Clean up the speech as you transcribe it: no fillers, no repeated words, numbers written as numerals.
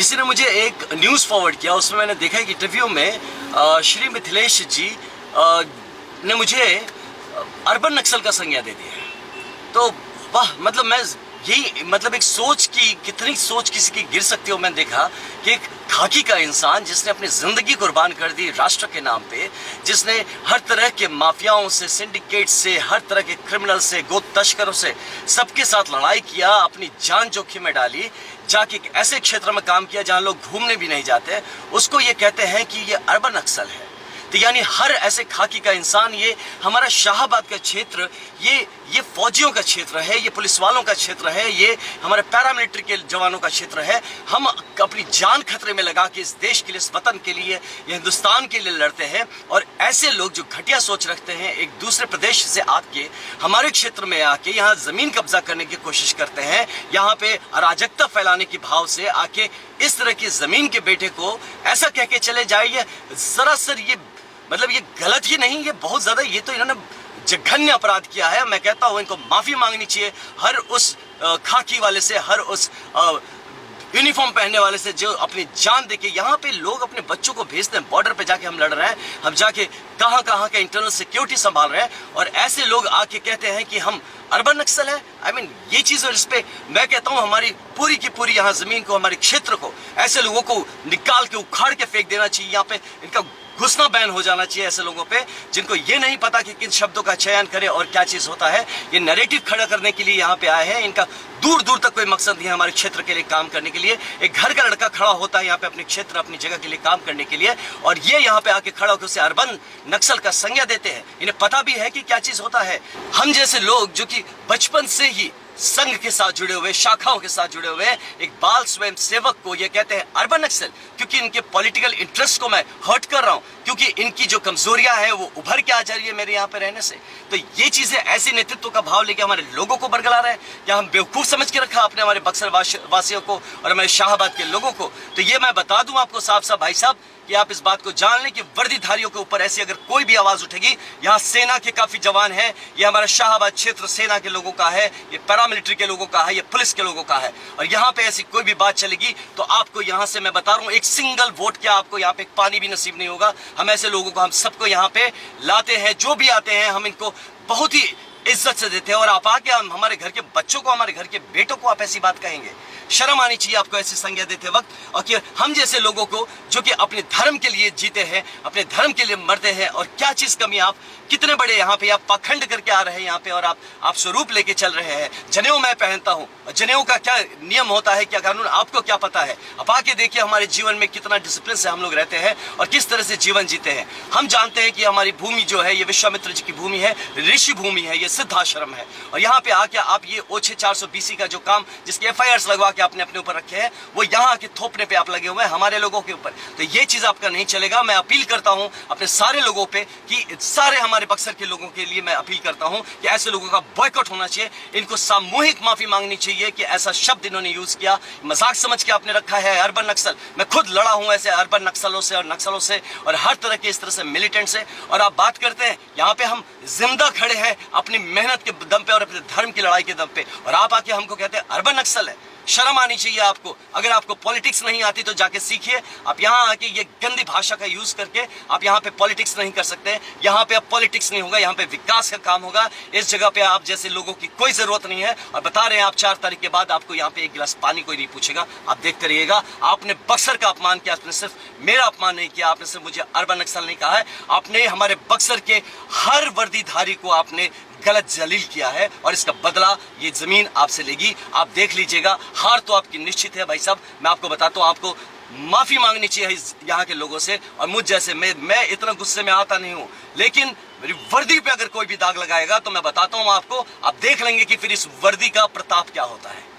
किसी ने मुझे एक न्यूज़ फॉरवर्ड किया, उसमें मैंने देखा कि इंटरव्यू में श्री मिथिलेश जी ने मुझे अर्बन नक्सल का संज्ञा दे दिया है। तो वाह, मतलब मैं यही मतलब एक सोच की कितनी सोच किसी की गिर सकती हो। मैंने देखा कि एक खाकी का इंसान जिसने अपनी जिंदगी कुर्बान कर दी राष्ट्र के नाम पे, जिसने हर तरह के माफियाओं से, सिंडिकेट से, हर तरह के क्रिमिनल से, गो तस्करों से सबके साथ लड़ाई किया, अपनी जान जोखिम में डाली, जाके एक ऐसे क्षेत्र में काम किया जहां लोग घूमने भी नहीं जाते, उसको ये कहते हैं कि ये अर्बन नक्सल है। तो यानी हर ऐसे खाकी का इंसान, ये हमारा शाहबाद का क्षेत्र, ये फौजियों का क्षेत्र है, ये पुलिस वालों का क्षेत्र है, ये हमारे पैरामिलिट्री के जवानों का क्षेत्र है। हम अपनी जान खतरे में लगा के इस देश के लिए, इस वतन के लिए, ये हिंदुस्तान के लिए लड़ते हैं। और ऐसे लोग जो घटिया सोच रखते हैं, एक दूसरे प्रदेश से आके हमारे क्षेत्र में आके यहाँ जमीन कब्जा करने की कोशिश करते हैं, यहाँ पे अराजकता फैलाने की भाव से आके इस तरह की जमीन के बेटे को ऐसा कह के चले जाइए, सरासर ये मतलब ये गलत ही नहीं, ये बहुत ज्यादा, ये तो इन्होंने जघन्य अपराध किया है। मैं कहता हूं इनको माफी मांगनी चाहिए, हर उस खाकी वाले से, हर उस यूनिफॉर्म पहनने वाले से जो अपनी जान देके यहाँ पे लोग अपने बच्चों को भेजते हैं। बॉर्डर पे जाके हम लड़ रहे हैं, हम जाके कहाँ के इंटरनल सिक्योरिटी संभाल रहे हैं, और ऐसे लोग आके कहते हैं कि हम अर्बन नक्सल है। आई मीन ये चीज, और इस पे मैं कहता हूँ हमारी पूरी की पूरी यहाँ जमीन को, हमारे क्षेत्र को, ऐसे लोगों को निकाल के उखाड़ के फेंक देना चाहिए। यहाँ पे इनका घुसना बैन हो जाना चाहिए ऐसे लोगों पे जिनको ये नहीं पता कि किन शब्दों का चयन करे और क्या चीज होता है। ये नैरेटिव खड़ा करने के लिए यहाँ पे आए हैं, इनका दूर दूर तक कोई मकसद नहीं है हमारे क्षेत्र के लिए काम करने के लिए। एक घर का लड़का खड़ा होता है यहाँ पे अपने क्षेत्र, अपनी जगह के लिए काम करने के लिए, और ये यहाँ पे आके खड़ा होकर उसे अर्बन नक्सल का संज्ञा देते हैं। इन्हें पता भी है कि क्या चीज होता है। हम जैसे लोग जो कि बचपन से ही संघ के साथ जुड़े हुए, शाखाओं के साथ जुड़े हुए एक बाल स्वयं सेवक को ये कहते हैं अर्बन नक्सल, क्योंकि इनके पॉलिटिकल इंटरेस्ट को मैं हर्ट कर रहा हूं, क्योंकि इनकी जो कमजोरियां हैं वो उभर के आ जा रही है मेरे यहाँ पे रहने से। तो ये चीजें ऐसे नेतृत्व का भाव लेके हमारे लोगों को बरगला रहे हैं, क्या हम बेवकूफ समझ के रखा अपने हमारे बक्सर वासियों को और हमारे शाहबाद के लोगों को। तो ये मैं बता दूं आपको साफ साफ भाई साहब कि आप इस बात को जान लें कि वर्दीधारियों के ऊपर ऐसी अगर कोई भी आवाज उठेगी, यहाँ सेना के काफी जवान हैं, ये हमारा शाहबाद क्षेत्र सेना के लोगों का है, ये पैरामिलिट्री के लोगों का है, ये पुलिस के लोगों का है, और यहाँ पे ऐसी कोई भी बात चलेगी तो आपको यहाँ से मैं बता रहा हूँ एक सिंगल वोट क्या आपको यहाँ पे एक पानी भी नसीब नहीं होगा। हम ऐसे लोगों को, हम सबको यहाँ पे लाते हैं, जो भी आते हैं हम इनको बहुत ही इज्जत से देते हैं, और आप आके हमारे घर के बच्चों को, हमारे घर के बेटों को आप ऐसी बात कहेंगे, शर्म आनी चाहिए आपको ऐसी संज्ञा देते वक्त। और कि हम जैसे लोगों को जो कि अपने धर्म के लिए जीते हैं, अपने धर्म के लिए मरते हैं, और क्या चीज कमी, आप कितने बड़े यहाँ पे आप पाखंड करके आ रहे हैं यहाँ पे, और आप स्वरूप लेके चल रहे हैं। जनेऊ मैं पहनता हूँ, जनेऊ का क्या नियम होता है, क्या कानून, आपको क्या पता है? आप आके देखिए हमारे जीवन में कितना डिसिप्लिन से हम लोग रहते हैं और किस तरह से जीवन जीते हैं। हम जानते हैं कि हमारी भूमि जो है ये विश्वामित्र जी की भूमि है, ऋषि भूमि है, ये सिद्धाश्रम है, और यहाँ पे आके आप ये ओछे 400 BC का जो काम, जिसके FIRs लगवा के आपने अपने ऊपर रखे हैं, वो यहाँ के थोपने पे आप लगे हुए हैं हमारे लोगों के ऊपर। तो ये चीज आपका नहीं चलेगा। मैं अपील करता हूँ अपने सारे लोगों पे कि सारे हमारे बक्सर के लोगों के लिए मैं अपील करता हूँ कि ऐसे लोगों का बॉयकॉट होना चाहिए, इनको सामूहिक माफी मांगनी चाहिए कि ऐसा शब्द इन्होंने यूज किया, मजाक समझ के आपने रखा है अर्बन नक्सल। मैं खुद लड़ा हूँ ऐसे अर्बन नक्सलों से और नक्सलों से और हर तरह के इस तरह से मिलिटेंट से, और आप बात करते हैं यहाँ पे हम जिंदा खड़े हैं अपनी मेहनत के दम पे और अपने धर्म की लड़ाई के दम पे, और आप आके हमको कहते हैं अर्बन नक्सल है। शर्म आनी चाहिए आपको। अगर आपको पॉलिटिक्स नहीं आती तो जाके सीखिए। आप यहाँ आके ये गंदी भाषा का यूज करके आप यहाँ पे पॉलिटिक्स नहीं कर सकते। यहाँ पे अब पॉलिटिक्स नहीं होगा, यहाँ पे विकास का काम होगा। इस जगह पे आप जैसे लोगों की कोई जरूरत नहीं है, और बता रहे हैं आप 4 तारीख के बाद आपको यहाँ पे एक गिलास पानी कोई नहीं पूछेगा। आप देखते रहिएगा। आपने बक्सर का अपमान किया, आपने सिर्फ मेरा अपमान नहीं किया, आपने सिर्फ मुझे अर्बन नक्सल नहीं कहा है, आपने हमारे बक्सर के हर वर्दीधारी को आपने गलत जलील किया है, और इसका बदला ये जमीन आपसे लेगी। आप देख लीजिएगा। हार तो आपकी निश्चित है भाई साहब। मैं आपको बताता हूँ, आपको माफी मांगनी चाहिए यहाँ के लोगों से, और मुझ जैसे मैं इतना गुस्से में आता नहीं हूँ, लेकिन मेरी वर्दी पे अगर कोई भी दाग लगाएगा तो मैं बताता हूँ आपको, आप देख लेंगे कि फिर इस वर्दी का प्रताप क्या होता है।